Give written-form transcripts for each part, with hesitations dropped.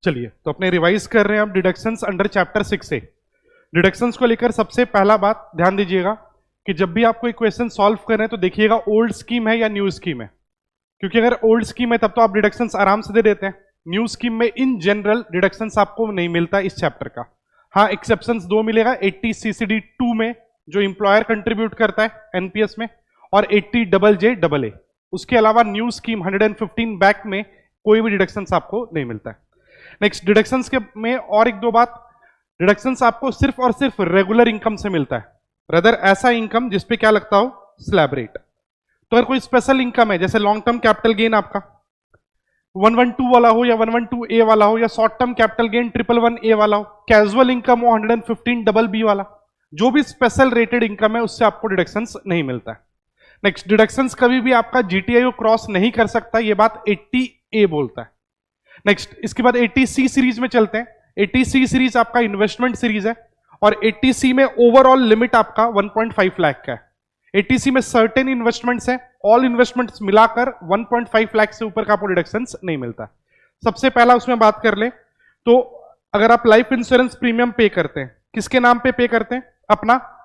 चलिए तो अपने रिवाइज कर रहे हैं अब डिडक्शंस अंडर चैप्टर 6 से। डिडक्शंस को लेकर सबसे पहला बात ध्यान दीजिएगा कि जब भी आपको इक्वेशन सॉल्व कर रहे हैं तो देखिएगा ओल्ड स्कीम है या न्यू स्कीम है, क्योंकि अगर ओल्ड स्कीम है तब तो आप डिडक्शंस आराम से दे देते हैं। न्यू स्कीम में इन जनरल डिडक्शंस आपको नहीं मिलता इस चैप्टर का। हाँ, एक्सेप्शंस दो मिलेगा, 80 CCD 2 में जो इंप्लॉयर कंट्रीब्यूट करता है एनपीएस में, और 80 JJAA। उसके अलावा न्यू स्कीम 115 बैक में कोई भी डिडक्शंस आपको नहीं मिलता है। नेक्स्ट, डिडक्शंस के में और एक दो बात, डिडक्शंस आपको सिर्फ और सिर्फ रेगुलर इनकम से मिलता है, रदर ऐसा इनकम जिसपे क्या लगता हो, स्लैब रेट। तो अगर कोई स्पेशल इनकम है जैसे लॉन्ग टर्म कैपिटल गेन आपका 112 वाला हो या 112A वाला हो, या short term capital gain 111A वाला हो, कैजुअल इनकम हो 115 BB वाला, जो भी स्पेशल रेटेड इनकम है उससे आपको डिडक्शंस नहीं मिलता है। नेक्स्ट, डिडक्शंस कभी भी आपका जीटीआई को क्रॉस नहीं कर सकता, ये बात 80A बोलता है। नेक्स्ट, इसके बाद 80C सीरीज में चलते हैं। 80C सीरीज आपका इन्वेस्टमेंट सीरीज है और 80C में ओवरऑल लिमिट आपका 1.5 लाख का है। 80C में सर्टेन इन्वेस्टमेंट्स है, ऑल इन्वेस्टमेंट्स मिलाकर 1.5 लाख से ऊपर का आपको डिडक्शंस नहीं मिलता। सबसे पहला उसमें बात कर ले तो अगर आप लाइफ इंश्योरेंस प्रीमियम पे करते हैं, किसके नाम पे करते हैं,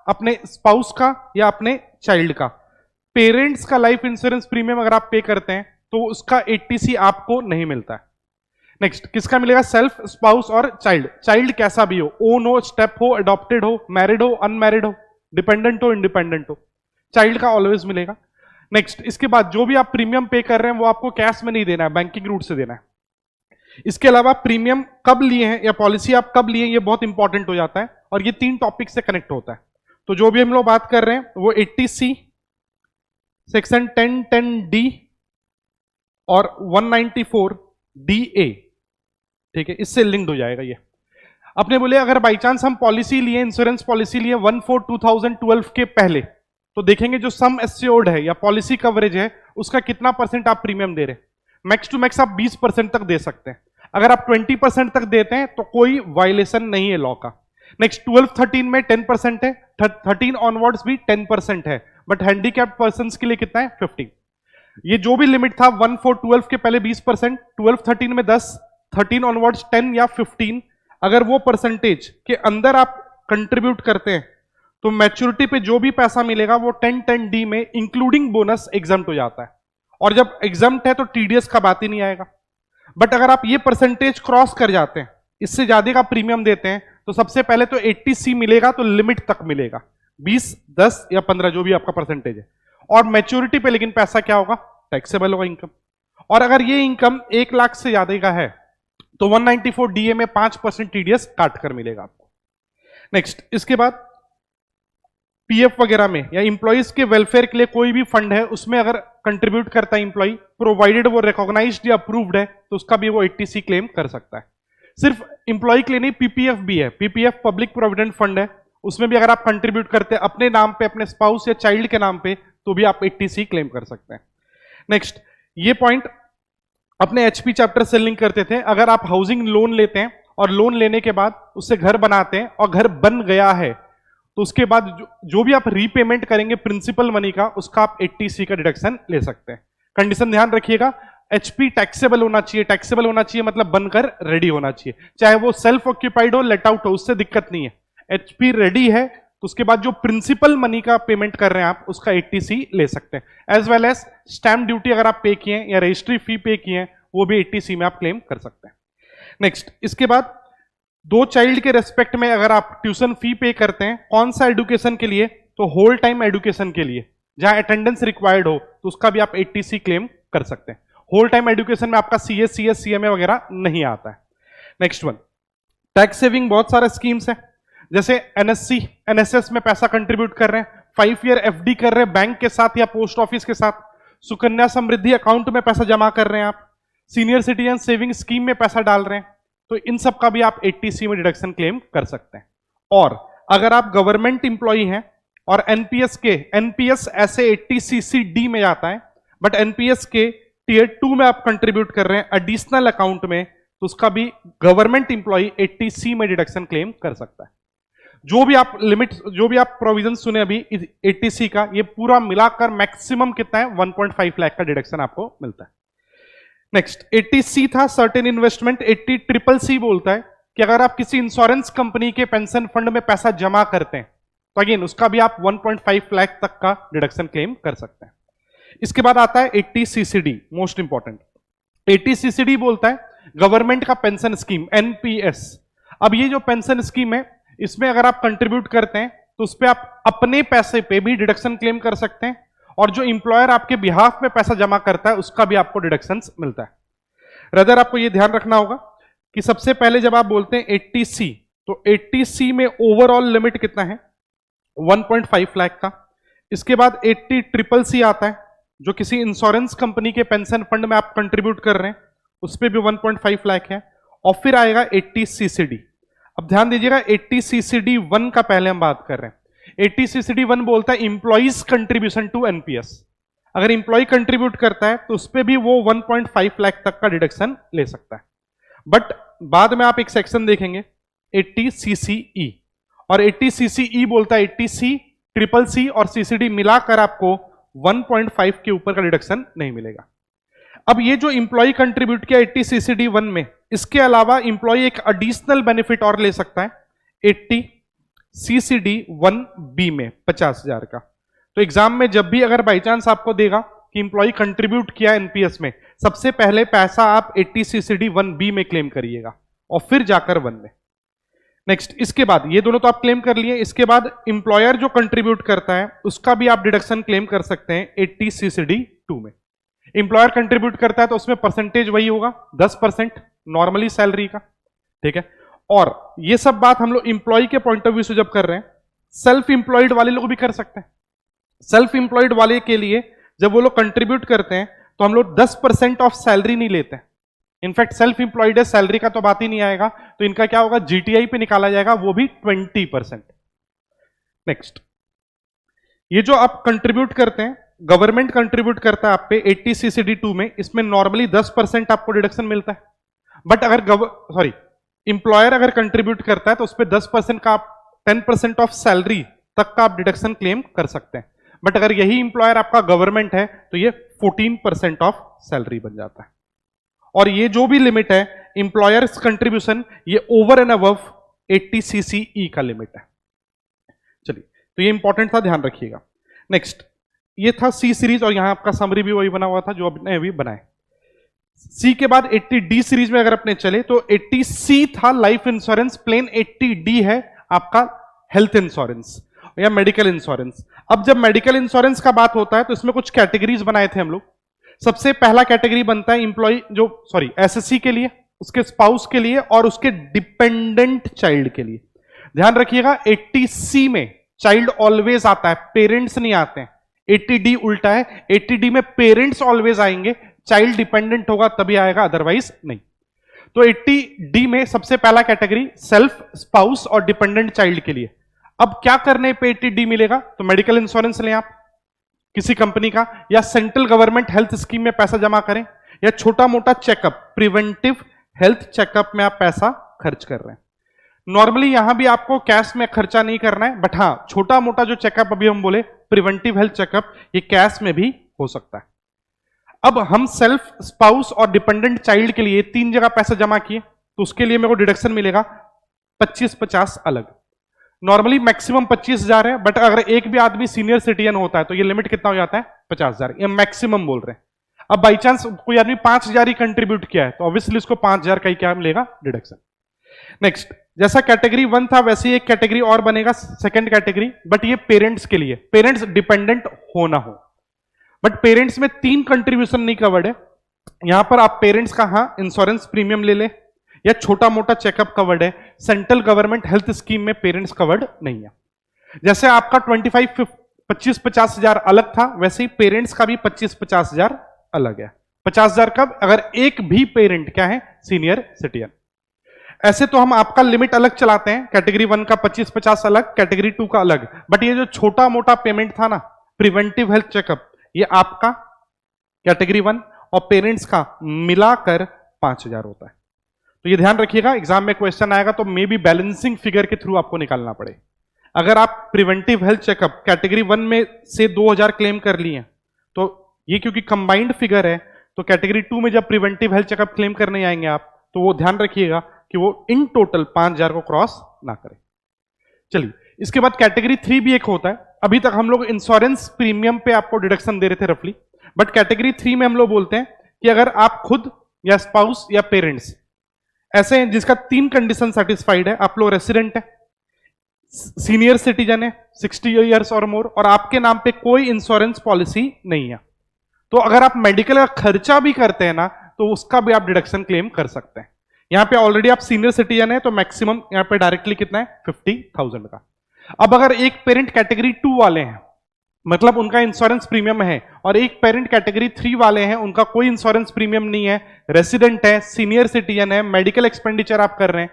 अपने स्पाउस का या अपने चाइल्ड का। पेरेंट्स का लाइफ इंश्योरेंस प्रीमियम अगर आप पे करते हैं तो उसका 80C आपको नहीं मिलता है। नेक्स्ट, किसका मिलेगा, सेल्फ, स्पाउस और चाइल्ड। चाइल्ड कैसा भी हो, ओन हो, स्टेप हो, अडॉप्टेड हो, मैरिड हो, अनमैरिड हो, डिपेंडेंट हो, इंडिपेंडेंट हो, चाइल्ड का ऑलवेज मिलेगा। नेक्स्ट, इसके बाद जो भी आप प्रीमियम पे कर रहे हैं वो आपको कैश में नहीं देना है, बैंकिंग रूट से देना है। इसके अलावा प्रीमियम कब लिए हैं या पॉलिसी आप कब लिए हैं ये बहुत इंपॉर्टेंट हो जाता है और ये 3 टॉपिक से कनेक्ट होता है। तो जो भी हम लोग बात कर रहे हैं वो 80C सेक्शन 1010D और 194DA, ठीक है, इससे लिंक्ड हो जाएगा ये। अपने बोले अगर बाई चांस हम पॉलिसी लिए, इंश्योरेंस पॉलिसी लिए 1/4/2012 के पहले, तो देखेंगे जो सम एश्योर्ड है या पॉलिसी कवरेज है उसका कितना % आप प्रीमियम दे रहे हैं। मैक्स टू मैक्स आप 20% तक दे सकते हैं। अगर आप 20% तक देते हैं तो कोई वायलेशन नहीं है लॉ का। नेक्स्ट, 12-13 में 10% है, 13 ऑनवर्ड्स भी 10% है, बट हैंडीकैप्ड पर्सन के लिए कितना है, 15। ये जो भी लिमिट था 1/4/12 के पहले 20%, 12-13 में 10, 13 ऑनवर्ड्स 10 या 15, अगर वो परसेंटेज के अंदर आप कंट्रीब्यूट करते हैं तो मैच्योरिटी पे जो भी पैसा मिलेगा वो 1010D में इंक्लूडिंग बोनस एग्जम्प्ट हो जाता है। और जब एग्जम्प्ट है तो टीडीएस का बात ही नहीं आएगा। बट अगर आप ये परसेंटेज क्रॉस कर जाते हैं, इससे ज्यादा का प्रीमियम देते हैं, तो सबसे पहले तो 80C मिलेगा तो लिमिट तक मिलेगा, 20, 10 या 15 जो भी आपका परसेंटेज है। और मैच्योरिटी पे लेकिन पैसा क्या होगा, टैक्सेबल होगा इनकम। और अगर ये इनकम 1 लाख से ज्यादा का है तो 194DA में 5% टीडीएस काट कर मिलेगा आपको। नेक्स्ट, इसके बाद पीएफ वगैरह में या इंप्लॉइज के वेलफेयर के लिए कोई भी फंड है उसमें अगर कंट्रीब्यूट करता है इंप्लॉय, प्रोवाइडेड वो रिकॉग्नाइज्ड या अप्रूव्ड है, तो उसका भी वो 80C क्लेम कर सकता है। सिर्फ इंप्लॉय के लिए नहीं, पीपीएफ भी है, पीपीएफ पब्लिक प्रोविडेंट फंड है, उसमें भी अगर आप कंट्रीब्यूट करते हैं अपने नाम पे, अपने स्पाउस या चाइल्ड के नाम पे, तो भी आप 80C क्लेम कर सकते हैं। नेक्स्ट, ये पॉइंट अपने एचपी चैप्टर से लिंक करते थे। अगर आप हाउसिंग लोन लेते हैं और लोन लेने के बाद उससे घर बनाते हैं और घर बन गया है, तो उसके बाद जो भी आप रीपेमेंट करेंगे प्रिंसिपल मनी का, उसका आप 80C का डिडक्शन ले सकते हैं। कंडीशन ध्यान रखिएगा, एचपी टैक्सेबल होना चाहिए। टैक्सेबल होना चाहिए मतलब बनकर रेडी होना चाहिए, चाहे वो सेल्फ ऑक्यूपाइड हो, लेट आउट हो, उससे दिक्कत नहीं है। एचपी रेडी है तो उसके बाद जो प्रिंसिपल मनी का पेमेंट कर रहे हैं आप, उसका 80C ले सकते हैं। As well as stamp duty अगर आप पे किए हैं या रजिस्ट्री फी पे किए हैं, वो भी 80C में आप क्लेम कर सकते हैं। नेक्स्ट, इसके बाद 2 चाइल्ड के रेस्पेक्ट में अगर आप ट्यूशन फी पे करते हैं, कौन सा एडुकेशन के लिए, तो होल टाइम एडुकेशन के लिए, जहां अटेंडेंस रिक्वायर्ड हो, तो उसका भी आप 80C क्लेम कर सकते हैं। होल टाइम एडुकेशन में आपका CS, CS, CMA वगैरह नहीं आता है। नेक्स्ट वन, टैक्स सेविंग बहुत सारे स्कीम्स हैं, जैसे NSC, NSS में पैसा कंट्रीब्यूट कर रहे हैं, 5 ईयर FD कर रहे हैं बैंक के साथ या पोस्ट ऑफिस के साथ, सुकन्या समृद्धि अकाउंट में पैसा जमा कर रहे हैं आप, सीनियर सिटीजन सेविंग स्कीम में पैसा डाल रहे हैं, तो इन सब का भी आप 80C में डिडक्शन क्लेम कर सकते हैं। और अगर आप गवर्नमेंट इंप्लॉई हैं और एनपीएस ऐसे 80CCD में जाता है, बट एनपीएस के टियर 2 में आप कंट्रीब्यूट कर रहे हैं एडिशनल अकाउंट में, तो उसका भी गवर्नमेंट इंप्लॉई 80C में डिडक्शन क्लेम कर सकता है। जो भी आप लिमिट, जो भी आप प्रोविजन सुने अभी 80C का, ये पूरा मिलाकर मैक्सिमम कितना है, 1.5 लाख का डिडक्शन आपको मिलता है। नेक्स्ट 80C था सर्टेन इन्वेस्टमेंट। 80CCC बोलता है कि अगर आप किसी इंश्योरेंस कंपनी के पेंशन फंड में पैसा जमा करते हैं तो अगेन उसका भी आप 1.5 लाख तक का डिडक्शन क्लेम कर सकते हैं। इसके बाद आता है 80CCD, मोस्ट इंपॉर्टेंट। 80CCD बोलता है गवर्नमेंट का पेंशन स्कीम, एनपीएस। अब ये जो पेंशन स्कीम है इसमें अगर आप कंट्रीब्यूट करते हैं तो उस पर आप अपने पैसे पे भी डिडक्शन क्लेम कर सकते हैं और जो इंप्लॉयर आपके बिहाफ में पैसा जमा करता है उसका भी आपको डिडक्शन मिलता है। रदर आपको ये ध्यान रखना होगा कि सबसे पहले जब आप बोलते हैं 80C तो 80C में ओवरऑल लिमिट कितना है, 1.5 लाख का। इसके बाद 80CCC आता है जो किसी इंश्योरेंस कंपनी के पेंशन फंड में आप कंट्रीब्यूट कर रहे हैं उस पर भी 1.5 लाख है। और फिर आएगा 80CCD। अब ध्यान दीजिएगा 80CCD 1 का पहले हम बात कर रहे हैं। 80CCD 1 बोलता है इंप्लॉइज कंट्रीब्यूशन टू एनपीएस। अगर इंप्लॉय कंट्रीब्यूट करता है तो उस पर भी वो 1.5 लाख तक का डिडक्शन ले सकता है। बट बाद में आप एक सेक्शन देखेंगे 80CCE और 80CCE बोलता है 80C, CCC और CCD मिलाकर आपको 1.5 के ऊपर का डिडक्शन नहीं मिलेगा। अब ये जो इंप्लॉय कंट्रीब्यूट किया 80CCD 1 में, इसके अलावा इंप्लॉय एक एडिशनल बेनिफिट और ले सकता है 80CCD 1B में 50,000 का। तो एग्जाम में जब भी अगर बाई चांस आपको देगा कि इंप्लॉय कंट्रीब्यूट किया एनपीएस में, सबसे पहले पैसा आप 80CCD 1B में क्लेम करिएगा और फिर जाकर 1 में। नेक्स्ट, इसके बाद ये दोनों तो आप क्लेम कर लिए। इसके बाद इंप्लॉयर जो कंट्रीब्यूट करता है उसका भी आप डिडक्शन क्लेम कर सकते हैं 80CCD 2 में। इंप्लॉयर कंट्रीब्यूट करता है तो उसमें परसेंटेज वही होगा 10% नॉर्मली सैलरी का, ठीक है। और ये सब बात हम लोग इंप्लॉय के पॉइंट ऑफ व्यू से जब कर रहे हैं, सेल्फ इंप्लॉयड वाले लोग भी कर सकते हैं। सेल्फ इंप्लॉयड वाले के लिए जब वो लोग कंट्रीब्यूट करते हैं तो हम लोग 10% ऑफ सैलरी नहीं लेते हैं। इनफैक्ट सेल्फ इंप्लॉयड है, सैलरी का तो बात ही नहीं आएगा, तो इनका क्या होगा, जीटीआई पे निकाला जाएगा, वो भी 20%। नेक्स्ट, ये जो आप कंट्रीब्यूट करते हैं, गवर्नमेंट कंट्रीब्यूट करता है आप पे 80CCD 2 में, इसमें नॉर्मली 10% आपको डिडक्शन मिलता है। बट अगर इंप्लॉयर अगर कंट्रीब्यूट करता है तो उस पर 10% का आप 10% ऑफ सैलरी तक का आप डिडक्शन क्लेम कर सकते हैं। बट अगर यही इंप्लॉयर आपका गवर्नमेंट है तो ये 14% ऑफ सैलरी बन जाता है। और ये जो भी लिमिट है इंप्लॉयर्स कंट्रीब्यूशन, ये ओवर एंड अबव 80CCE का लिमिट है। चलिए, तो ये इंपॉर्टेंट था, ध्यान रखिएगा। नेक्स्ट, ये था सी सीरीज और यहां आपका समरी भी वही बना हुआ था जो अपने अभी बनाए। सी के बाद 80D सीरीज में अगर अपने चले तो 80C था लाइफ इंश्योरेंस प्लेन, 80D है आपका हेल्थ इंश्योरेंस या मेडिकल इंश्योरेंस। अब जब मेडिकल इंश्योरेंस का बात होता है तो इसमें कुछ कैटेगरीज बनाए थे हम लोग। सबसे पहला कैटेगरी बनता है एम्प्लॉय एसएससी के लिए, उसके स्पाउस के लिए और उसके डिपेंडेंट चाइल्ड के लिए। ध्यान रखिएगा 80C में चाइल्ड ऑलवेज आता है, पेरेंट्स नहीं आते हैं। 80D उल्टा है, 80D में पेरेंट्स ऑलवेज आएंगे, चाइल्ड डिपेंडेंट होगा तभी आएगा, अदरवाइज नहीं। तो 80D में सबसे पहला कैटेगरी सेल्फ, स्पाउस और डिपेंडेंट चाइल्ड के लिए। अब क्या करने पे 80D मिलेगा, तो मेडिकल इंश्योरेंस लें आप किसी कंपनी का, या सेंट्रल गवर्नमेंट हेल्थ स्कीम में पैसा जमा करें, या छोटा मोटा चेकअप, प्रिवेंटिव हेल्थ चेकअप में आप पैसा खर्च कर रहे हैं। नॉर्मली यहां भी आपको कैश में खर्चा नहीं करना है, बट हाँ छोटा मोटा जो चेकअप अभी हम बोले प्रिवेंटिव हेल्थ चेकअप, ये कैश में भी हो सकता है। अब हम सेल्फ, स्पाउस और डिपेंडेंट चाइल्ड के लिए 3 जगह पैसा जमा किए तो उसके लिए मेरे को डिडक्शन मिलेगा 25-50 अलग। नॉर्मली मैक्सिमम 25,000 है, बट अगर एक भी आदमी सीनियर सिटीजन होता है तो ये लिमिट कितना हो जाता है 50,000, ये मैक्सिमम बोल रहे हैं। अब बाई चांस कोई आदमी 5,000 ही कंट्रीब्यूट किया है तो ऑब्वियसली उसको 5,000 का ही क्या मिलेगा, डिडक्शन। नेक्स्ट, जैसा कैटेगरी 1 था वैसे ही एक कैटेगरी और बनेगा, सेकंड कैटेगरी, बट ये पेरेंट्स के लिए, पेरेंट्स डिपेंडेंट हो ना हो। बट पेरेंट्स में 3 कंट्रीब्यूशन नहीं कवर्ड है। यहां पर आप पेरेंट्स का हाँ इंश्योरेंस प्रीमियम ले ले या छोटा मोटा चेकअप कवर्ड है, सेंट्रल गवर्नमेंट हेल्थ स्कीम में पेरेंट्स कवर्ड नहीं है। जैसे आपका 25-50 हजार अलग था, वैसे ही पेरेंट्स का भी 25-50 हजार अलग है। 50,000 कब, अगर एक भी पेरेंट क्या है, सीनियर सिटीजन। ऐसे तो हम आपका लिमिट अलग चलाते हैं, कैटेगरी 1 का 25-50 अलग, कैटेगरी 2 का अलग। बट ये जो छोटा मोटा पेमेंट था ना, प्रिवेंटिव हेल्थ चेकअप, ये आपका कैटेगरी 1 और पेरेंट्स का मिलाकर 5,000 होता है। तो ये ध्यान रखिएगा, एग्जाम में क्वेश्चन आएगा तो मे बी बैलेंसिंग फिगर के थ्रू आपको निकालना पड़े। अगर आप प्रिवेंटिव हेल्थ चेकअप कैटेगरी 1 में से 2,000 क्लेम कर लिए तो ये क्योंकि कंबाइंड फिगर है तो कैटेगरी 2 में जब प्रिवेंटिव हेल्थ चेकअप क्लेम करने आएंगे आप, तो वो ध्यान रखिएगा कि वो इन टोटल 5,000 को क्रॉस ना करे। चलिए, इसके बाद कैटेगरी 3 भी एक होता है। अभी तक हम लोग इंश्योरेंस प्रीमियम पे आपको डिडक्शन दे रहे थे रफली, बट कैटेगरी 3 में हम लोग बोलते हैं कि अगर आप खुद या स्पाउस या पेरेंट्स ऐसे हैं जिसका 3 कंडीशन सेटिस्फाइड है, आप लोग रेसिडेंट है, सीनियर सिटीजन है 60 ईयर्स और मोर, और आपके नाम पे कोई इंश्योरेंस पॉलिसी नहीं है, तो अगर आप मेडिकल का खर्चा भी करते हैं ना, तो उसका भी आप डिडक्शन क्लेम कर सकते हैं। यहां पे ऑलरेडी आप सीनियर सिटीजन है, तो मैक्सिमम यहां पे डायरेक्टली कितना है 50,000 का। अब अगर एक पेरेंट कैटेगरी 2 वाले हैं, मतलब उनका इंश्योरेंस प्रीमियम है, और एक पेरेंट कैटेगरी 3 वाले हैं, उनका कोई इंश्योरेंस प्रीमियम नहीं है, रेसिडेंट है, सीनियर सिटीजन है, मेडिकल एक्सपेंडिचर आप कर रहे हैं,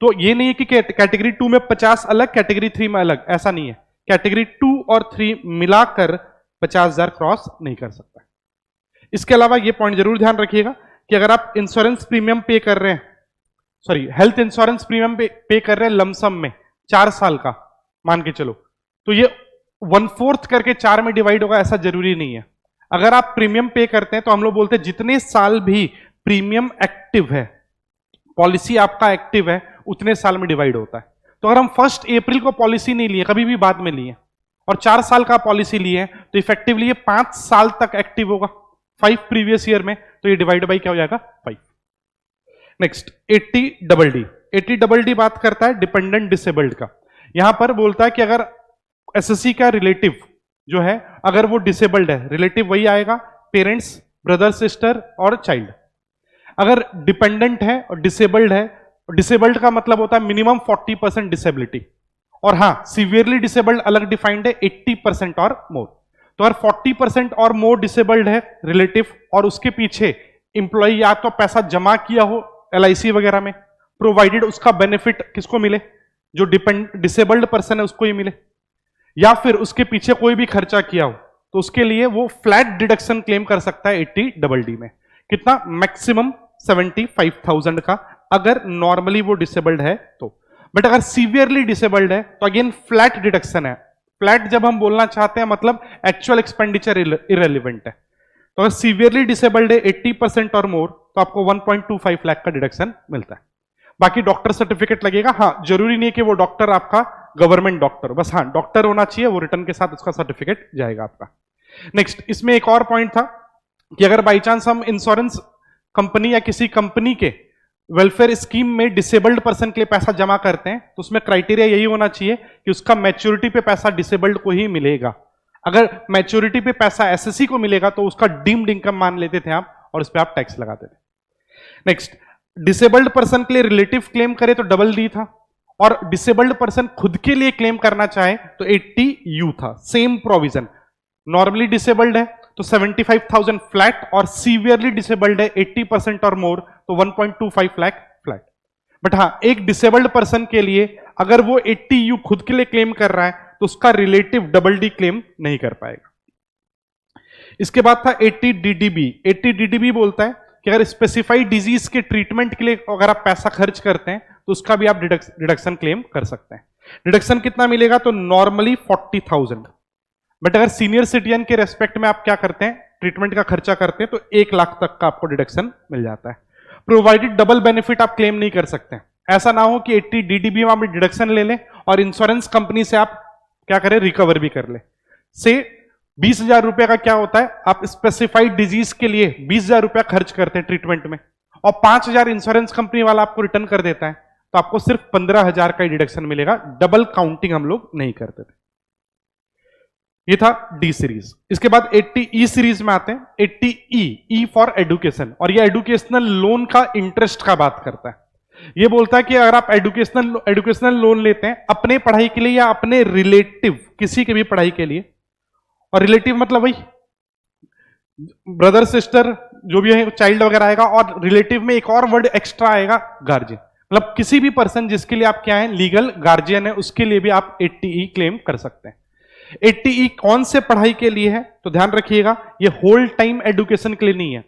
तो ये नहीं है कि कैटेगरी 2 में 50 अलग, कैटेगरी 3 में अलग, ऐसा नहीं है। कैटेगरी 2 और 3 मिलाकर 50,000 क्रॉस नहीं कर सकता। इसके अलावा ये पॉइंट जरूर ध्यान रखिएगा कि अगर आप इंश्योरेंस प्रीमियम पे कर रहे हैं, सॉरी हेल्थ इंश्योरेंस प्रीमियम पे कर रहे हैं लमसम में 4 साल का मान के चलो, तो ये 1/4 करके 4 में डिवाइड होगा, ऐसा जरूरी नहीं है। अगर आप प्रीमियम पे करते हैं तो हम लोग बोलते हैं जितने साल भी प्रीमियम एक्टिव है, पॉलिसी आपका एक्टिव है, उतने साल में डिवाइड होता है। तो अगर हम 1 अप्रैल को पॉलिसी नहीं लिए, कभी भी बाद में लिए, और 4 साल का पॉलिसी लिए, तो इफेक्टिवली ये 5 साल तक एक्टिव होगा, 5 प्रीवियस ईयर में, तो ये डिवाइड बाई क्या हो जाएगा 5। Next 80DD। 80DD बात करता है डिपेंडेंट डिसेबल्ड का। यहां पर बोलता है कि अगर एसएससी का रिलेटिव जो है, अगर वो डिसेबल्ड है, रिलेटिव वही आएगा पेरेंट्स, ब्रदर, सिस्टर और चाइल्ड। अगर डिपेंडेंट है और डिसेबल्ड है, डिसेबल्ड का मतलब होता है मिनिमम 40% डिसेबिलिटी, और हां सीवियरली डिसेबल्ड अलग डिफाइंड है 80% और मोर। तो अगर 40% और मोर डिसेबल्ड है रिलेटिव, और उसके पीछे इंप्लॉई या तो पैसा जमा किया हो LIC वगैरह में, प्रोवाइडेड उसका बेनिफिट किसको मिले, जो डिसेबल्ड पर्सन है उसको ही मिले, या फिर उसके पीछे कोई भी खर्चा किया हो, तो उसके लिए वो फ्लैट डिडक्शन क्लेम कर सकता है 80DD में। कितना, मैक्सिमम 75,000 का, अगर नॉर्मली वो डिसेबल्ड है तो। बट अगर सीवियरली डिसेबल्ड है तो अगेन फ्लैट डिडक्शन है। फ्लैट जब हम बोलना चाहते हैं मतलब एक्चुअल एक्सपेंडिचर इररिलेवेंट है। तो अगर सीवियरली डिसेबल्ड है 80% और मोर, तो आपको 1.25 लाख का डिडक्शन मिलता है। बाकी डॉक्टर सर्टिफिकेट लगेगा, हाँ जरूरी नहीं है कि वो डॉक्टर आपका गवर्नमेंट डॉक्टर, बस हाँ डॉक्टर होना चाहिए, वो रिटर्न के साथ उसका सर्टिफिकेट जाएगा आपका। नेक्स्ट, इसमें एक और पॉइंट था कि अगर बाई चांस हम इंश्योरेंस कंपनी या किसी कंपनी के वेलफेयर स्कीम में डिसेबल्ड पर्सन के लिए पैसा जमा करते हैं, तो उसमें क्राइटेरिया यही होना चाहिए कि उसका मैच्योरिटी पे पैसा डिसेबल्ड को ही मिलेगा। अगर मैच्योरिटी पे पैसा एसएससी को मिलेगा तो उसका डीम्ड इनकम मान लेते थे आप, और उस पर आप टैक्स लगाते थे। नेक्स्ट, डिसेबल्ड पर्सन के लिए रिलेटिव क्लेम करे तो DD था, और डिसेबल्ड पर्सन खुद के लिए क्लेम करना चाहे तो 80U था। सेम प्रोविजन, नॉर्मली डिसेबल्ड है तो 75,000 फ्लैट, और सीवियरली डिसेबल्ड है 80% और मोर, तो 1.25 लाख फ्लैट। बट हाँ, एक डिसेबल्ड पर्सन के लिए अगर वो 80U खुद के लिए क्लेम कर रहा है तो उसका रिलेटिव DD क्लेम नहीं कर पाएगा। इसके बाद था 80DDB। 80DDB बोलता है कि अगर स्पेसिफाइड डिजीज के ट्रीटमेंट के लिए अगर आप पैसा खर्च करते हैं तो उसका भी आप डिडक्शन क्लेम कर सकते हैं। डिडक्शन कितना मिलेगा, तो नॉर्मली 40,000, बट अगर सीनियर सिटीजन के रेस्पेक्ट में आप क्या करते हैं, ट्रीटमेंट का खर्चा करते हैं, तो 1 लाख तक का आपको डिडक्शन मिल जाता है। प्रोवाइडेड डबल बेनिफिट आप क्लेम नहीं कर सकते। ऐसा ना हो कि 80DDB में आप डिडक्शन ले लें और इंश्योरेंस कंपनी से आप क्या करें, रिकवर भी कर ले। से 20,000 रुपए का क्या होता है, आप स्पेसिफाइड डिजीज के लिए 20,000 रुपया खर्च करते हैं ट्रीटमेंट में, और 5,000 इंश्योरेंस कंपनी वाला आपको रिटर्न कर देता है, तो आपको सिर्फ 15,000 का ही डिडक्शन मिलेगा। डबल काउंटिंग हम लोग नहीं करते थे। ये था D सीरीज। इसके बाद 80E सीरीज में आते हैं। 80E, E फॉर एडुकेशन, और ये एडुकेशनल लोन का इंटरेस्ट का बात करता है। ये बोलता है कि अगर आप एडुकेशनल लोन लेते हैं अपने पढ़ाई के लिए या अपने रिलेटिव किसी के भी पढ़ाई के लिए, और रिलेटिव मतलब वही ब्रदर सिस्टर जो भी है, चाइल्ड वगैरह आएगा, और रिलेटिव में एक और वर्ड एक्स्ट्रा आएगा, गार्जियन, मतलब किसी भी पर्सन जिसके लिए आप क्या है, लीगल गार्जियन है, उसके लिए भी आप 80E क्लेम कर सकते हैं। 80E कौन से पढ़ाई के लिए है, तो ध्यान रखिएगा ये होल टाइम एडुकेशन के लिए नहीं है,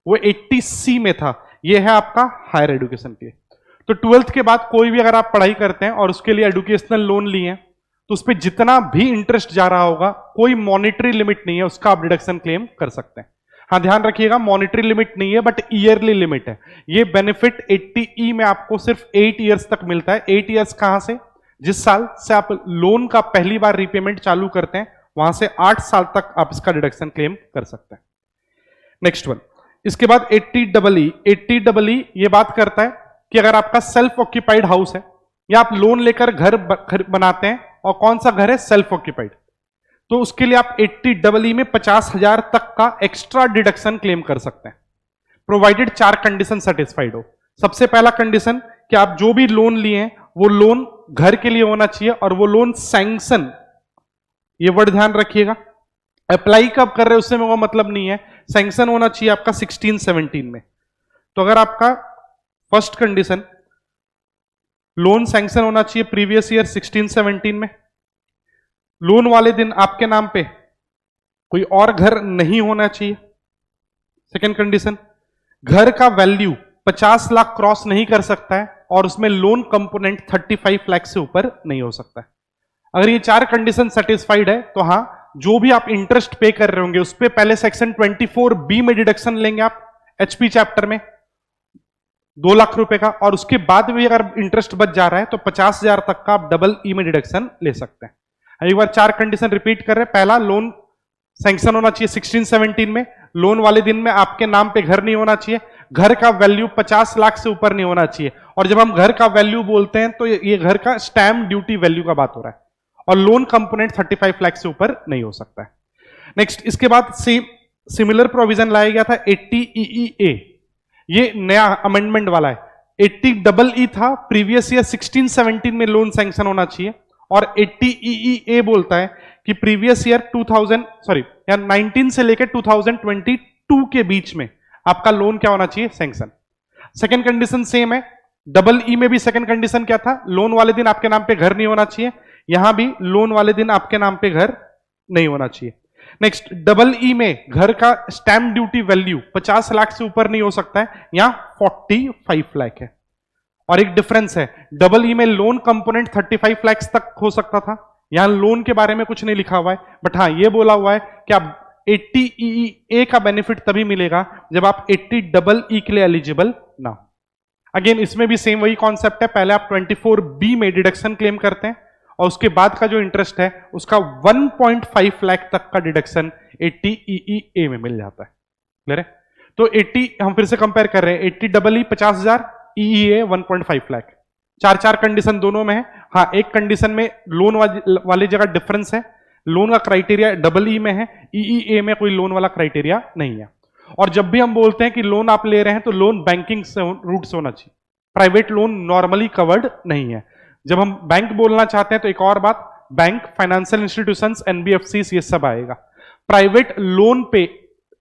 वो 80C में था, ये है आपका हायर एडुकेशन के लिए। तो 12th के बाद कोई भी अगर आप पढ़ाई करते हैं और उसके लिए एडुकेशनल लोन लिए हैं, तो उस पर जितना भी इंटरेस्ट जा रहा होगा, कोई मॉनिटरी लिमिट नहीं है, उसका आप डिडक्शन क्लेम कर सकते हैं। हाँ ध्यान रखिएगा, मॉनिटरी लिमिट नहीं है बट ईयरली लिमिट है। ये बेनिफिट 80E में आपको सिर्फ 8 ईयर्स तक मिलता है। 8 ईयर्स कहां से? जिस साल से आप लोन का पहली बार रीपेमेंट चालू करते हैं वहां से 8 साल तक आप इसका डिडक्शन क्लेम कर सकते हैं। नेक्स्ट वन, इसके बाद 80EE। 80EE ये बात करता है कि अगर आपका सेल्फ ऑक्यूपाइड हाउस है या आप लोन लेकर घर बनाते हैं, और कौन सा घर है? सेल्फ ऑक्यूपाइड, तो उसके लिए आप 80EE में 50,000 तक का एक्स्ट्रा डिडक्शन क्लेम कर सकते हैं, प्रोवाइडेड 4 कंडीशन सेटिस्फाइड हो। सबसे पहला कंडीशन कि आप जो भी लोन लिए हैं वो लोन घर के लिए होना चाहिए, और वो लोन सैंक्शन, ये वर्ड ध्यान रखिएगा, अप्लाई कब कर रहे हैं उससे में वो मतलब नहीं है, सैंक्शन होना चाहिए आपका 16-17 में। तो अगर आपका फर्स्ट कंडीशन लोन सैंक्शन होना चाहिए प्रीवियस ईयर 16-17 में, लोन वाले दिन आपके नाम पे कोई और घर नहीं होना चाहिए। सेकेंड कंडीशन, घर का वैल्यू 50 लाख क्रॉस नहीं कर सकता है, और उसमें लोन कंपोनेंट 35 लाख से ऊपर नहीं हो सकता है। अगर ये 4 कंडीशन सेटिस्फाइड है तो हाँ, जो भी आप इंटरेस्ट पे कर रहे होंगे उस पर पहले सेक्शन 24B में डिडक्शन लेंगे आप HP चैप्टर में 2 लाख रुपए का, और उसके बाद भी अगर इंटरेस्ट बच जा रहा है तो 50,000 तक का आप EE में डिडक्शन ले सकते हैं। एक बार 4 कंडीशन रिपीट कर रहे हैं। पहला, लोन सैंक्शन होना चाहिए 16-17 में, लोन वाले दिन में आपके नाम पे घर नहीं होना चाहिए, घर का वैल्यू 50 लाख से ऊपर नहीं होना चाहिए, और जब हम घर का वैल्यू बोलते हैं तो ये घर का स्टैम्प ड्यूटी वैल्यू का बात हो रहा है, और लोन कंपोनेंट 35 लाख से ऊपर नहीं हो सकता है। नेक्स्ट, इसके बाद सिमिलर प्रोविजन लाया गया था 80EE। ये नया अमेंडमेंट वाला है। 80EE था प्रीवियस ईयर 16-17 में लोन सैंक्शन होना चाहिए, और 80EE बोलता है कि प्रीवियस ईयर 19 से लेकर 2022 के बीच में आपका लोन क्या होना चाहिए? सैंक्शन। सेकंड कंडीशन सेम है। EE में भी सेकंड कंडीशन क्या था? लोन वाले दिन आपके नाम पे घर नहीं होना चाहिए, यहां भी लोन वाले दिन आपके नाम पे घर नहीं होना चाहिए। नेक्स्ट, EE में घर का स्टैम्प ड्यूटी वैल्यू 50 लाख से ऊपर नहीं हो सकता है, यहां 45 लाख है। और एक डिफरेंस है, EE में लोन कंपोनेंट 35 लाख तक हो सकता था, यहां लोन के बारे में कुछ नहीं लिखा हुआ है, बट हाँ ये बोला हुआ है कि आप 80EE का बेनिफिट तभी मिलेगा जब आप 80EE के लिए एलिजिबल ना हो। अगेन इसमें भी सेम वही कॉन्सेप्ट है, पहले आप 24B में डिडक्शन क्लेम करते हैं, और उसके बाद का जो इंटरेस्ट है उसका 1.5 लाख तक का डिडक्शन 80EE में मिल जाता है। क्लियर है? तो 80 हम फिर से कंपेयर कर रहे हैं, 80EE 50,000, EEA 1.5 लाख, 4 कंडीशन दोनों में है। हाँ, एक कंडीशन में लोन वाली जगह डिफरेंस है, लोन का क्राइटेरिया EE में है, EEA में कोई लोन वाला क्राइटेरिया नहीं है। और जब भी हम बोलते हैं कि लोन आप ले रहे हैं तो लोन बैंकिंग रूट से होना चाहिए, प्राइवेट लोन नॉर्मली कवर्ड नहीं है। जब हम बैंक बोलना चाहते हैं तो एक और बात, बैंक, फाइनेंशियल इंस्टीट्यूशंस, NBFCs ये सब आएगा। प्राइवेट लोन पे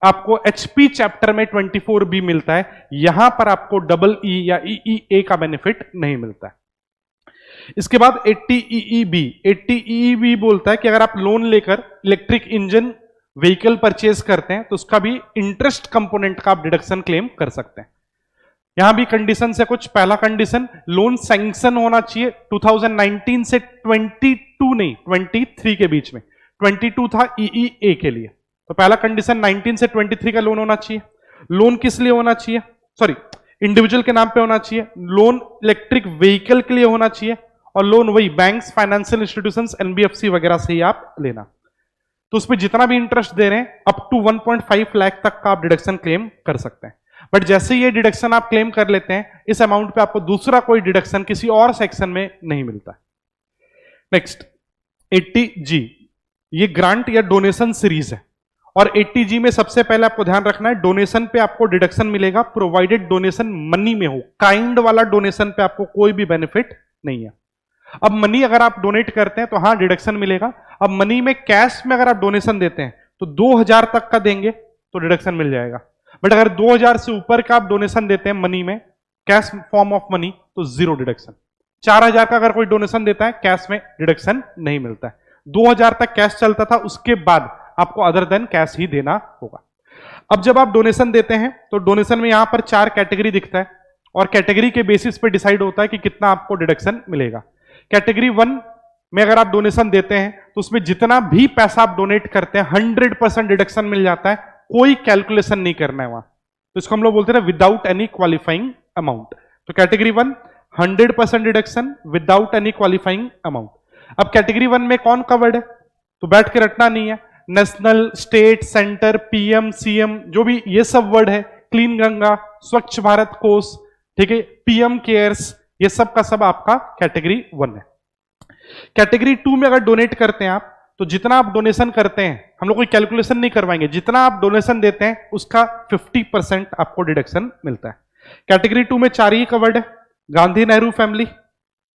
आपको HP चैप्टर में 24B मिलता है, यहां पर आपको EE या EEA का बेनिफिट नहीं मिलता है। इसके बाद 80EEB। 80EEB बोलता है कि अगर आप लोन लेकर इलेक्ट्रिक इंजन व्हीकल परचेज करते हैं तो उसका भी इंटरेस्ट कंपोनेंट का आप डिडक्शन क्लेम कर सकते हैं। यहां भी कंडीशन से कुछ, पहला कंडीशन, लोन सैंक्शन होना चाहिए 2019 से 22 नहीं 23 के बीच में। 22 था EEA के लिए, तो पहला कंडीशन 19 से 23 का लोन होना चाहिए। लोन किस लिए होना चाहिए? सॉरी, इंडिविजुअल के नाम पे होना चाहिए, लोन इलेक्ट्रिक व्हीकल के लिए होना चाहिए, और लोन वही बैंक्स, फाइनेंशियल इंस्टीट्यूशंस, NBFC वगैरह से ही आप लेना। तो उसमें जितना भी इंटरेस्ट दे रहे हैं अप टू 1.5 लाख तक का आप डिडक्शन क्लेम कर सकते हैं। बट जैसे ये डिडक्शन आप क्लेम कर लेते हैं, इस अमाउंट पे आपको दूसरा कोई डिडक्शन किसी और सेक्शन में नहीं मिलता। नेक्स्ट 80G, ये ग्रांट या डोनेशन सीरीज है, और 80G में सबसे पहले आपको ध्यान रखना है, डोनेशन पे आपको डिडक्शन मिलेगा प्रोवाइडेड डोनेशन मनी में हो। काइंड वाला डोनेशन पे आपको कोई भी बेनिफिट नहीं है। अब मनी अगर आप डोनेट करते हैं तो हाँ डिडक्शन मिलेगा। अब मनी में, कैश में अगर आप डोनेशन देते हैं तो 2000 तक का देंगे तो डिडक्शन मिल जाएगा, बट अगर 2000 से ऊपर का आप डोनेशन देते हैं मनी में, कैश फॉर्म ऑफ मनी, तो 0 डिडक्शन। 4000 का अगर कोई डोनेशन देता है कैश में, डिडक्शन नहीं मिलता है। 2000 तक कैश चलता था, उसके बाद आपको अदर देन कैश ही देना होगा। अब जब आप डोनेशन देते हैं तो डोनेशन में यहां पर 4 कैटेगरी दिखता है, और कैटेगरी के बेसिस पे डिसाइड होता है कि कितना आपको डिडक्शन मिलेगा। कैटेगरी 1 में अगर आप डोनेशन देते हैं तो उसमें जितना भी पैसा आप डोनेट करते हैं 100% डिडक्शन मिल जाता है, कोई कैलकुलेशन नहीं करना है वहां, तो इसको हम लोग बोलते हैं विदाउट एनी क्वालिफाइंग अमाउंट। तो category 1 100% deduction without any qualifying amount. अब कैटेगरी 1 में कौन कवर्ड है, तो बैठ के रटना नहीं है, national, state, centre, PM, CM, जो भी ये सब वर्ड है, क्लीन गंगा, स्वच्छ भारत कोष, ठीक है, पीएम केयर्स, ये सब का सब आपका कैटेगरी 1 है। कैटेगरी 2 में अगर डोनेट करते हैं आप, तो जितना आप डोनेशन करते हैं, हम लोग कोई कैलकुलेशन नहीं करवाएंगे, जितना आप डोनेशन देते हैं उसका 50% आपको डिडक्शन मिलता है। कैटेगरी 2 में 4 ही कवर्ड है, Gandhi Nehru family,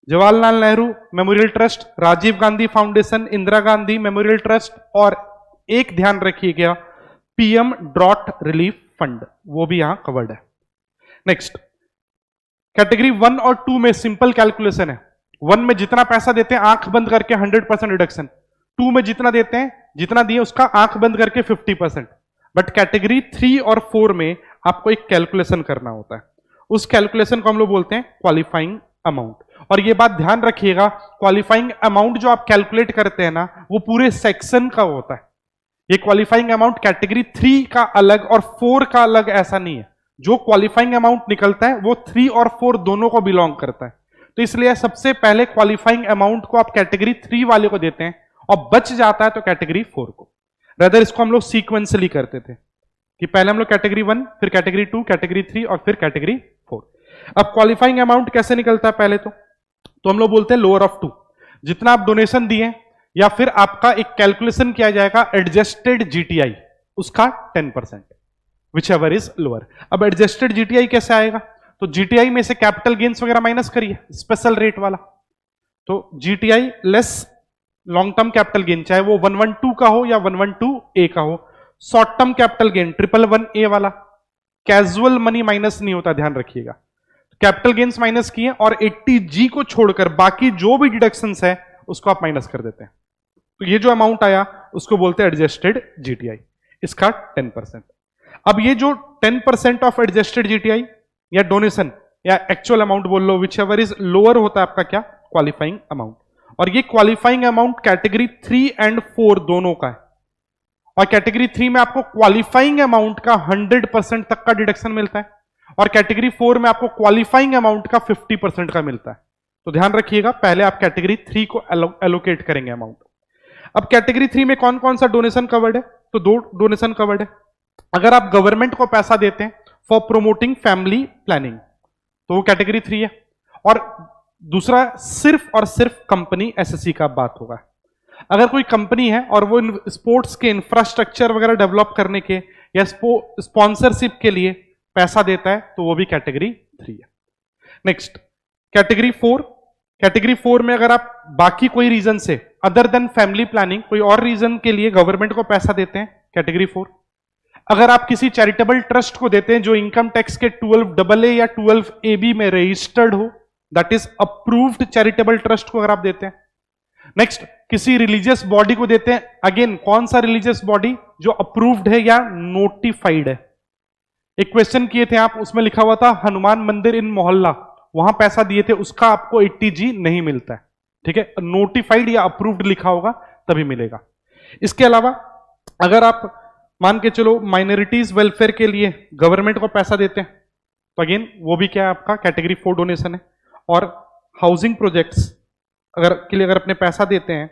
Jawaharlal Nehru memorial trust, Rajiv Gandhi foundation, Indira Gandhi memorial trust, और एक ध्यान रखिएगा पीएम ड्रॉट रिलीफ फंड, वो भी यहां कवर्ड है। नेक्स्ट, कैटेगरी 1 और 2 में सिंपल कैलकुलेशन है। 1 में जितना पैसा देते हैं आंख बंद करके 100% रिडक्शन, 2 में जितना देते हैं, जितना दिए उसका आंख बंद करके 50%। बट कैटेगरी 3 और 4 में आपको एक कैलकुलेशन करना होता है, उस कैलकुलेशन को हम लोग बोलते हैं क्वालिफाइंग अमाउंट। और ये बात ध्यान रखिएगा, क्वालिफाइंग अमाउंट जो आप कैलकुलेट करते हैं ना, वो पूरे सेक्शन का होता है। ये क्वालिफाइंग अमाउंट कैटेगरी 3 का अलग और 4 का अलग ऐसा नहीं है। जो क्वालिफाइंग अमाउंट निकलता है वो 3 और 4 दोनों को बिलोंग करता है। तो इसलिए सबसे पहले क्वालिफाइंग अमाउंट को आप कैटेगरी 3 वाले को देते हैं, और बच जाता है तो कैटेगरी 4 को। रदर इसको हम लोग सीक्वेंसली करते थे कि पहले हम लोग कैटेगरी 1, फिर कैटेगरी 2, कैटेगरी 3 और फिर कैटेगरी 4। अब क्वालिफाइंग अमाउंट कैसे निकलता है पहले तो हम लोग बोलते हैं लोअर ऑफ 2। जितना आप डोनेशन दिए, या फिर आपका एक कैलकुलेशन किया जाएगा एडजस्टेड जीटीआई, उसका 10%, विच एवर इज लोअर। अब एडजस्टेड जीटीआई कैसे आएगा, तो जीटीआई में से कैपिटल गेन्स वगैरह माइनस करिए, स्पेशल रेट वाला, तो GTI less long term capital gain, चाहे वो 112 का हो या 112A का हो, short term capital gain 111A वाला, कैजुअल मनी माइनस नहीं होता, ध्यान रखिएगा। कैपिटल गेन्स माइनस किए और 80G को छोड़कर बाकी जो भी डिडक्शंस है उसको आप माइनस कर देते हैं, तो ये जो अमाउंट आया उसको बोलते हैं एडजस्टेड जीटीआई, इसका 10%। अब ये जो 10% ऑफ एडजस्टेड जीटीआई या डोनेशन या एक्चुअल अमाउंट बोल लो, विच एवर इज लोअर, होता है आपका क्या, क्वालिफाइंग अमाउंट। और ये क्वालिफाइंग अमाउंट कैटेगरी 3 एंड 4 दोनों का है। और कैटेगरी 3 में आपको क्वालिफाइंग अमाउंट का 100% तक का डिडक्शन मिलता है, और कैटेगरी 4 में आपको क्वालिफाइंग अमाउंट का 50% का मिलता है। तो ध्यान रखिएगा, पहले आप कैटेगरी 3 को एलोकेट करेंगे अमाउंट। अब कैटेगरी 3 में कौन कौन सा डोनेशन कवर्ड है, तो 2 डोनेशन कवर्ड है। अगर आप गवर्नमेंट को पैसा देते हैं फॉर प्रोमोटिंग फैमिली प्लानिंग, तो वो कैटेगरी 3 है। और दूसरा सिर्फ और सिर्फ कंपनी एसएससी का बात होगा। अगर कोई कंपनी है और वो स्पोर्ट्स के इंफ्रास्ट्रक्चर वगैरह डेवलप करने के या स्पॉन्सरशिप के लिए पैसा देता है, तो वो भी कैटेगरी 3 है। Next, category 4। कैटेगरी 4 में अगर आप बाकी कोई रीजन से अदर देन फैमिली प्लानिंग, कोई और रीजन के लिए गवर्नमेंट को पैसा देते हैं, कैटेगरी 4। अगर आप किसी चैरिटेबल ट्रस्ट को देते हैं जो इनकम टैक्स के 12AA या 12AB में रजिस्टर्ड हो, that is approved charitable trust को अगर आप देते हैं। नेक्स्ट, किसी रिलीजियस बॉडी को देते हैं, अगेन कौन सा रिलीजियस बॉडी, जो अप्रूव्ड है या नोटिफाइड है। एक क्वेश्चन किए थे आप, उसमें लिखा हुआ था हनुमान मंदिर इन मोहल्ला, वहां पैसा दिए थे, उसका आपको 80G नहीं मिलता है, ठीक है, नोटिफाइड या अप्रूव्ड लिखा होगा तभी मिलेगा। इसके अलावा अगर आप मान के चलो माइनॉरिटीज वेलफेयर के लिए गवर्नमेंट को पैसा देते हैं, तो अगेन वो भी क्या है, आपका कैटेगरी 4 डोनेशन है। और हाउसिंग प्रोजेक्ट्स अगर के लिए अगर अपने पैसा देते हैं,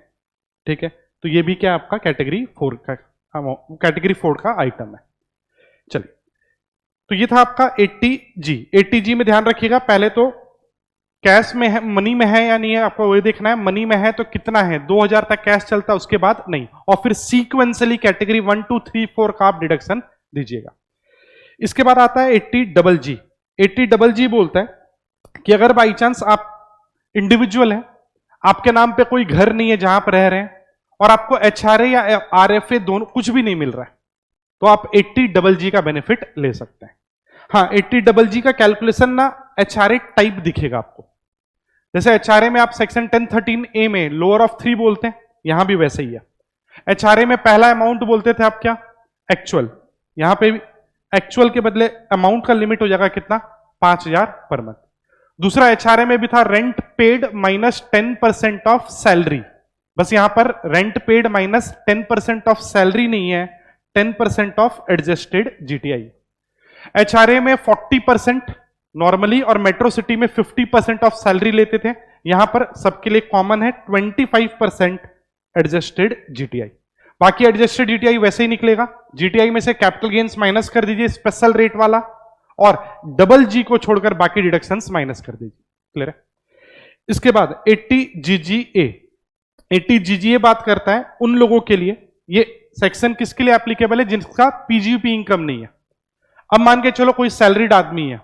ठीक है, तो ये भी क्या आपका कैटेगरी 4 का आइटम है। चलिए, तो ये था आपका 80G। 80G में ध्यान रखिएगा, पहले तो कैश में है, मनी में है या नहीं है, आपको वही देखना है। मनी में है तो कितना है, 2000 तक कैश चलता है, उसके बाद नहीं। और फिर सीक्वेंसली कैटेगरी 1, 2, 3, 4 का आप डिडक्शन दीजिएगा। इसके बाद आता है 80GG। 80GG बोलता है कि अगर बाई चांस आप इंडिविजुअल हैं, आपके नाम पे कोई घर नहीं है जहां पर रह रहे हैं, और आपको HRA या RFA दोनों कुछ भी नहीं मिल रहा है, तो आप 80GG का बेनिफिट ले सकते हैं। हाँ, 80GG का कैलकुलेशन ना HRA टाइप दिखेगा आपको, जैसे HRA में आप सेक्शन 1013A में लोअर ऑफ 3 बोलते हैं, यहां भी वैसे ही है। HRA में पहला अमाउंट बोलते थे आप क्या, एक्चुअल, यहां पे एक्चुअल के बदले अमाउंट का लिमिट हो जाएगा कितना, 5000 पर मंथ। दूसरा HRA में भी था rent paid minus 10% of salary, बस यहां पर rent paid minus 10% of salary नहीं है, 10% ऑफ एडजस्टेड जीटीआई। एचआरए में 40% नॉर्मली और मेट्रो सिटी में 50% ऑफ सैलरी लेते थे। यहां पर सबके लिए कॉमन है 25% एडजस्टेड जीटीआई। बाकी एडजस्टेड जीटीआई वैसे ही निकलेगा। जीटीआई में से कैपिटल गेन्स माइनस कर दीजिए स्पेशल रेट वाला, और डबल जी को छोड़कर बाकी डिडक्शंस माइनस कर दीजिए। क्लियर है? इसके बाद 80 जीजीए। 80 जीजीए बात करता है उन लोगों के लिए, ये सेक्शन किसके लिए एप्लीकेबल है? जिनका पीजीपी इनकम नहीं है। अब मान के चलो कोई सैलरीड आदमी है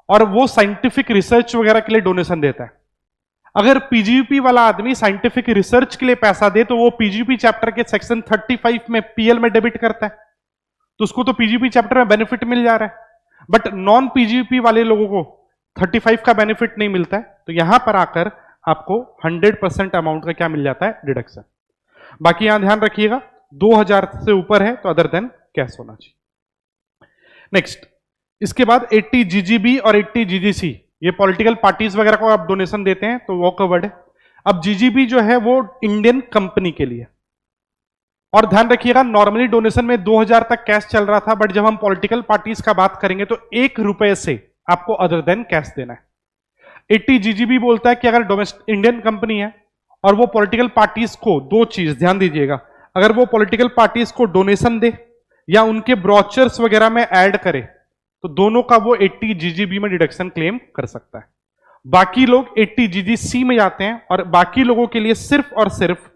और वो साइंटिफिक रिसर्च वगैरह के लिए डोनेशन देता है। अगर पीजीपी वाला आदमी साइंटिफिक रिसर्च के लिए पैसा दे तो वो पीजीपी चैप्टर के सेक्शन 35 में पीएल में डेबिट करता है, तो उसको तो पीजीपी चैप्टर में बेनिफिट मिल जा रहा है। बट नॉन पीजीपी वाले लोगों को 35 का बेनिफिट नहीं मिलता है, तो यहां पर आकर आपको 100% अमाउंट का क्या मिल जाता है? डिडक्शन। बाकी यहां ध्यान रखिएगा 2000 से ऊपर है तो अदर देन कैश होना चाहिए। नेक्स्ट, इसके बाद 80 जीजीबी और 80 जीजीसी, ये पॉलिटिकल पार्टीज वगैरह को आप डोनेशन देते हैं तो वो कवर्ड है। अब जीजीबी जो है वो इंडियन कंपनी के लिए, और ध्यान रखिएगा नॉर्मली डोनेशन में 2000 तक कैश चल रहा था, बट जब हम पॉलिटिकल पार्टीज का बात करेंगे तो 1 रुपए से आपको अदर देन कैश देना है। 80 जीजीबी बोलता है कि अगर डोमेस्टिक इंडियन कंपनी है और वो पॉलिटिकल पार्टीज को, दो चीज ध्यान दीजिएगा, अगर वो पॉलिटिकल पार्टीज को डोनेशन दे या उनके ब्रोचर्स वगैरह में ऐड करे तो दोनों का वो 80 जीजीबी में डिडक्शन क्लेम कर सकता है। बाकी लोग 80 जीजीसी में जाते हैं और बाकी लोगों के लिए सिर्फ और सिर्फ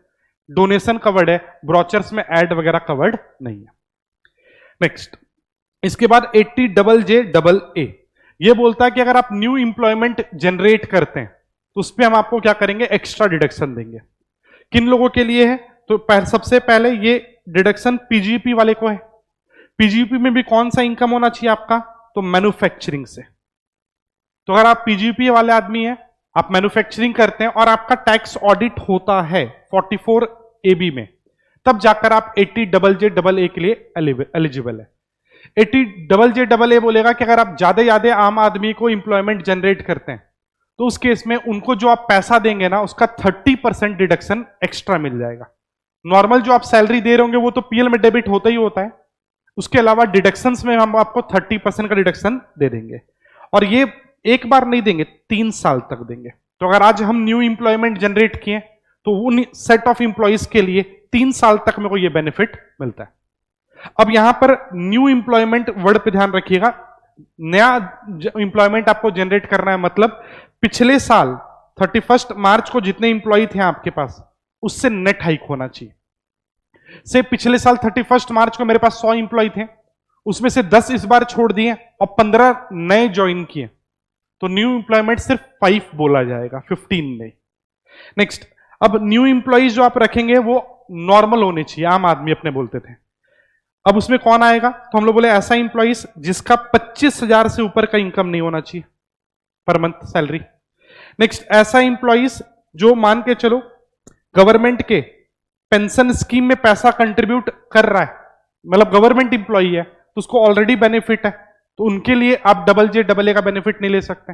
डोनेशन कवर्ड है, ब्रोचर्स में ऐड वगैरह कवर्ड नहीं है। नेक्स्ट, इसके बाद 80 डबल जे डबल ए, ये बोलता है कि अगर आप न्यू इंप्लॉयमेंट जनरेट करते हैं तो उस पर हम आपको क्या करेंगे? एक्स्ट्रा डिडक्शन देंगे। किन लोगों के लिए है? तो सबसे पहले ये डिडक्शन पीजीपी वाले को है। पीजीपी में भी कौन सा इनकम होना चाहिए आपका? तो मैन्युफैक्चरिंग से। तो अगर आप पीजीपी वाले आदमी हैं, आप मैन्युफैक्चरिंग करते हैं और आपका टैक्स ऑडिट होता है 44 AB में, तब जाकर आप 80 डबल जे डबल ए के लिए एलिजिबल है। 80 डबल जे डबल ए बोलेगा कि अगर आप ज्यादा आम आदमी को इंप्लॉयमेंट जनरेट करते हैं तो उस केस में उनको जो आप पैसा देंगे ना उसका 30% डिडक्शन एक्स्ट्रा मिल जाएगा। नॉर्मल जो आप सैलरी दे रहे होंगे वो तो पीएल में डेबिट होता ही होता है, उसके अलावा डिडक्शंस में हम आपको 30% का डिडक्शन दे देंगे, और ये एक बार नहीं देंगे, 3 साल तक देंगे। तो अगर आज हम न्यू इंप्लॉयमेंट जनरेट किए तो उन सेट ऑफ इंप्लॉइज के लिए 3 साल तक में को ये बेनिफिट मिलता है। अब यहां पर न्यू इंप्लॉयमेंट वर्ड पे ध्यान रखिएगा। नया इंप्लॉयमेंट आपको जनरेट करना है, मतलब पिछले साल 31 मार्च को जितने इंप्लॉय थे आपके पास उससे नेट हाइक होना चाहिए। से पिछले साल 31 मार्च को मेरे पास 100 इंप्लॉय थे, उसमें से 10 इस बार छोड़ दिए और 15 नए ज्वाइन किए, तो न्यू इंप्लॉयमेंट सिर्फ 5 बोला जाएगा, 15 नहीं। नेक्स्ट, अब न्यू इंप्लॉइज जो आप रखेंगे वो नॉर्मल होने चाहिए, आम आदमी अपने बोलते थे। अब उसमें कौन आएगा? तो हम लोग बोले ऐसा इंप्लॉइज जिसका 25,000 से ऊपर का इनकम नहीं होना चाहिए पर मंथ सैलरी। नेक्स्ट, ऐसा इंप्लॉइज जो मान के चलो गवर्नमेंट के पेंशन स्कीम में पैसा कंट्रीब्यूट कर रहा है, मतलब गवर्नमेंट इंप्लॉई है तो उसको ऑलरेडी बेनिफिट है, तो उनके लिए आप डबल जे डबल ए का बेनिफिट नहीं ले सकते।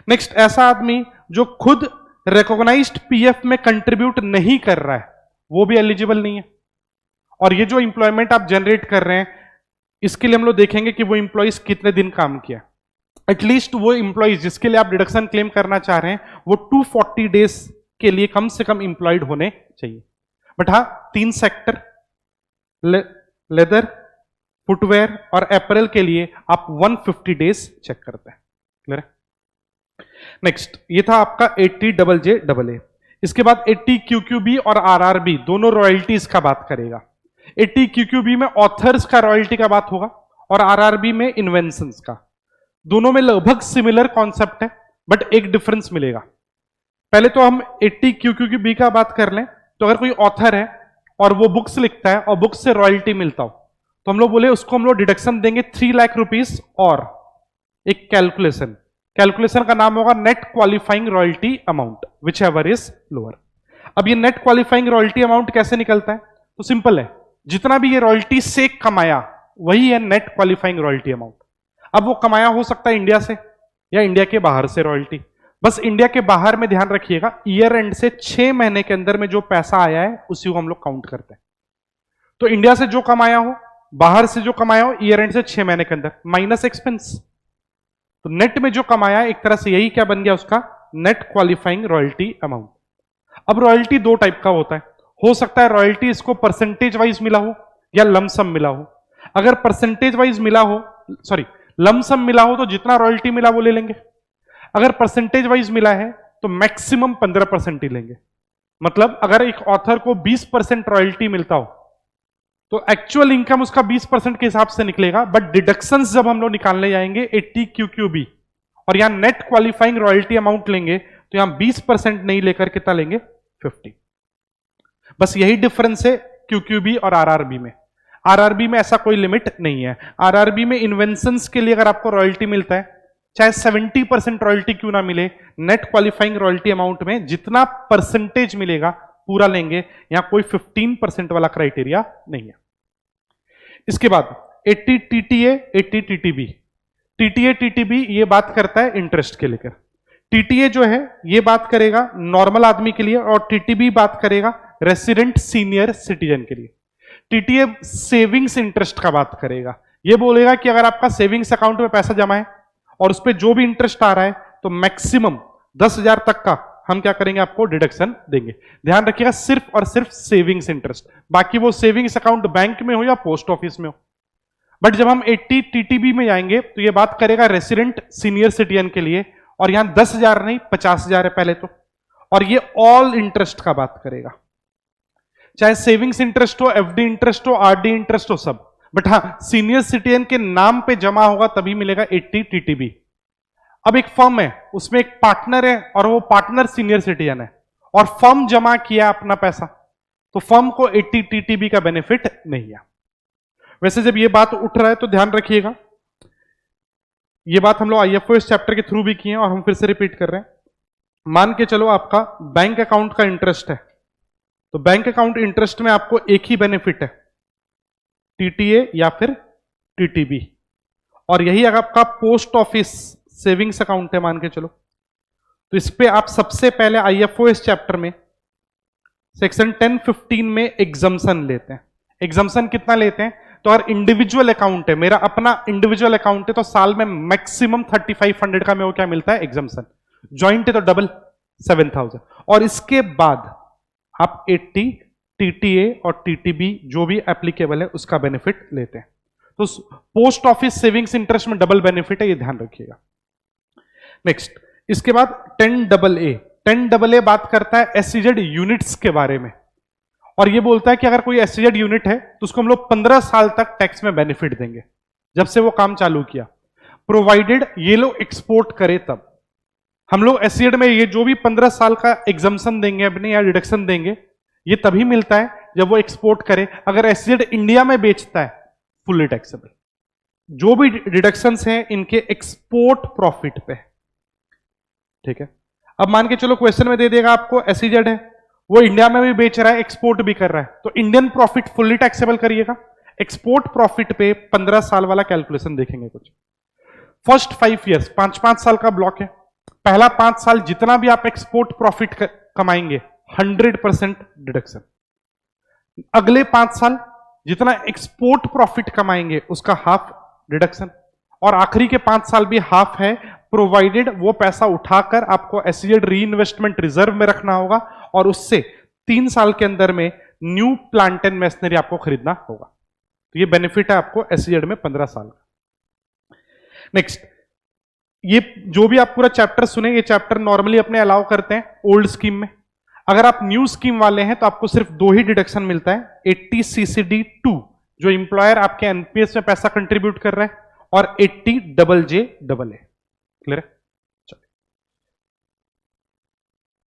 नेक्स्ट, ऐसा आदमी जो खुद रिकॉग्नाइज्ड पीएफ में कंट्रीब्यूट नहीं कर रहा है वो भी एलिजिबल नहीं है। और ये जो इंप्लॉयमेंट आप जनरेट कर रहे हैं इसके लिए हम लोग देखेंगे कि वो इंप्लॉइज कितने दिन काम किया। एटलीस्ट वो इंप्लॉइज जिसके लिए आप डिडक्शन क्लेम करना चाह रहे हैं वो 240 डेज के लिए कम से कम इंप्लॉयड होने चाहिए। बट हाँ, 3 सेक्टर लेदर, फुटवेयर और एपरल के लिए आप 150 डेज चेक करते हैं। क्लियर है? नेक्स्ट, ये था आपका 80 डबल जे डबल ए। इसके बाद 80 QQB और RRB दोनों रॉयल्टीज का बात करेगा। 80 QQB में ऑथर्स का रॉयल्टी का बात होगा और RRB में इन्वेंशंस का। दोनों में लगभग सिमिलर कॉन्सेप्ट है बट एक डिफरेंस मिलेगा। पहले तो हम 80 QQB का बात कर लें, तो अगर कोई ऑथर है और वो बुक्स लिखता है और बुक्स से रॉयल्टी मिलता हो तो हम लोग बोले उसको हम लोग डिडक्शन देंगे 3 लाख रुपीस और एक कैलकुलेशन का नाम होगा net qualifying royalty amount which ever is lower. अब ये नेट क्वालिफाइंग रॉयल्टी अमाउंट कैसे निकलता है? तो सिंपल है, जितना भी ये रॉयल्टी से कमाया वही है नेट क्वालिफाइंग रॉयल्टी अमाउंट। अब वो कमाया हो सकता है इंडिया से या इंडिया के बाहर से रॉयल्टी। बस इंडिया के बाहर में ध्यान रखिएगा ईयर एंड से 6 महीने के अंदर में जो पैसा आया है उसी को हम लोग काउंट करते हैं। तो इंडिया से जो कमाया हो बाहर से जो कमाया हो ईयर एंड से 6 महीने के अंदर माइनस एक्सपेंस, तो नेट में जो कमाया एक तरह से यही क्या बन गया उसका नेट क्वालिफाइंग रॉयल्टी अमाउंट। अब रॉयल्टी दो टाइप का होता है, हो सकता है रॉयल्टी इसको परसेंटेज वाइज मिला हो या लमसम मिला हो। अगर परसेंटेज वाइज मिला हो, सॉरी लमसम मिला हो तो जितना रॉयल्टी मिला वो ले लेंगे। अगर परसेंटेज वाइज मिला है तो मैक्सिमम 15% ही लेंगे। मतलब अगर एक ऑथर को 20% रॉयल्टी मिलता हो तो एक्चुअल इनकम उसका 20% के हिसाब से निकलेगा, बट डिडक्शंस जब हम लोग निकालने जाएंगे 80 QQB और यहां नेट क्वालिफाइंग रॉयल्टी अमाउंट लेंगे तो यहां 20% नहीं लेकर कितना लेंगे 50। बस यही डिफरेंस है QQB और RRB में। RRB में ऐसा कोई लिमिट नहीं है। RRB में इन्वेंशंस के लिए अगर आपको रॉयल्टी मिलता है चाहे 70% रॉयल्टी क्यों ना मिले, नेट क्वालिफाइंग रॉयल्टी अमाउंट में जितना परसेंटेज मिलेगा पूरा लेंगे, यहां कोई 15% वाला क्राइटेरिया नहीं है। इसके बाद 80 TTA 80 TTB। TTA TTB ये बात करता है इंटरेस्ट के लेकर। TTA जो है ये बात करेगा नॉर्मल आदमी के लिए और TTB बात करेगा रेसिडेंट सीनियर सिटीजन के लिए। TTA सेविंग्स इंटरेस्ट का बात करेगा, ये बोलेगा कि अगर आपका सेविंग्स अकाउंट में पैसा जमा है और उस पर जो भी इंटरेस्ट आ रहा है तो मैक्सिमम 10,000 तक का हम क्या करेंगे आपको डिडक्शन देंगे। ध्यान रखिएगा सिर्फ और सिर्फ सेविंग्स इंटरेस्ट, बाकी वो सेविंग्स अकाउंट बैंक में हो या पोस्ट ऑफिस में हो। बट जब हम 80 TTB में जाएंगे तो ये बात करेगा रेसिडेंट सीनियर सिटीजन के लिए और यहां 10,000 नहीं 50,000 है पहले तो, और ये ऑल इंटरेस्ट का बात करेगा, चाहे सेविंग्स इंटरेस्ट हो, FD इंटरेस्ट हो, RD इंटरेस्ट हो, सब। बट हाँ सीनियर सिटीजन के नाम पे जमा होगा तभी मिलेगा 80 TTB। अब एक फर्म है उसमें एक पार्टनर है और वो पार्टनर सीनियर सिटीजन है और फर्म जमा किया अपना पैसा, तो फर्म को 80 TTB का बेनिफिट नहीं है। वैसे जब ये बात उठ रहा है तो ध्यान रखिएगा, ये बात हम लोग IFOS चैप्टर के थ्रू भी किए हैं और हम फिर से रिपीट कर रहे हैं। मान के चलो आपका बैंक अकाउंट का इंटरेस्ट है, तो बैंक अकाउंट इंटरेस्ट में आपको एक ही बेनिफिट है TTA या फिर TTB, और यही अगर आपका पोस्ट ऑफिस सेविंग्स अकाउंट है मान के चलो, तो इस पे आप सबसे पहले IFOS चैप्टर में सेक्शन 1015 में एग्जम्पशन लेते हैं। एग्जम्पशन कितना लेते हैं, तो अगर इंडिविजुअल अकाउंट है, मेरा अपना इंडिविजुअल अकाउंट है, तो साल में मैक्सिमम 3500 का मेरे को क्या मिलता है एग्जम्पशन। ज्वाइंट है तो डबल 7000, और इसके बाद आप 80 TTA और TTB जो भी एप्लीकेबल है उसका बेनिफिट लेते हैं। तो पोस्ट ऑफिस सेविंग्स इंटरेस्ट में डबल बेनिफिट है, ये ध्यान रखिएगा। नेक्स्ट, इसके बाद 10AA। 10AA बात करता है SEZ यूनिट्स के बारे में, और ये बोलता है कि अगर कोई SEZ यूनिट है तो उसको हम लोग 15 साल तक टैक्स में बेनिफिट देंगे जब से वो काम चालू किया, प्रोवाइडेड ये लोग एक्सपोर्ट करे तब। हम लोग SEZ में ये जो भी 15 साल का एग्जम्पशन देंगे अपने या डिडक्शन देंगे, ये तभी मिलता है जब वो एक्सपोर्ट करे। अगर SEZ इंडिया में बेचता है फुल्ली टैक्सेबल। जो भी डिडक्शंस हैं इनके एक्सपोर्ट प्रॉफिट पे, ठीक है। अब मान के चलो क्वेश्चन में दे देगा आपको SEZ है, वो इंडिया में भी बेच रहा है, एक्सपोर्ट भी कर रहा है, तो इंडियन प्रॉफिट फुल्ली टैक्सेबल करिएगा। एक्सपोर्ट प्रॉफिट पे 15 साल वाला कैलकुलेशन देखेंगे कुछ। फर्स्ट 5 ईयर्स 5-5 साल का ब्लॉक है। पहला 5 साल जितना भी आप एक्सपोर्ट प्रॉफिट कमाएंगे 100% डिडक्शन। अगले 5 साल जितना एक्सपोर्ट प्रॉफिट कमाएंगे उसका हाफ डिडक्शन, और आखिरी के 5 साल भी हाफ है, प्रोवाइडेड वो पैसा उठाकर आपको SEZ री इन्वेस्टमेंट रिजर्व में रखना होगा और उससे 3 साल के अंदर में न्यू प्लांट एंड मशीनरी आपको खरीदना होगा। तो ये बेनिफिट है आपको SEZ में 15 साल का। नेक्स्ट, ये जो भी आप पूरा चैप्टर सुने, ये चैप्टर नॉर्मली अपने अलाउ करते हैं ओल्ड स्कीम में। अगर आप न्यू स्कीम वाले हैं तो आपको सिर्फ 2 ही डिडक्शन मिलता है, 80 CCD2 जो इंप्लॉयर आपके NPS में पैसा कंट्रीब्यूट कर रहा है, और 80 JJAA। क्लियर है।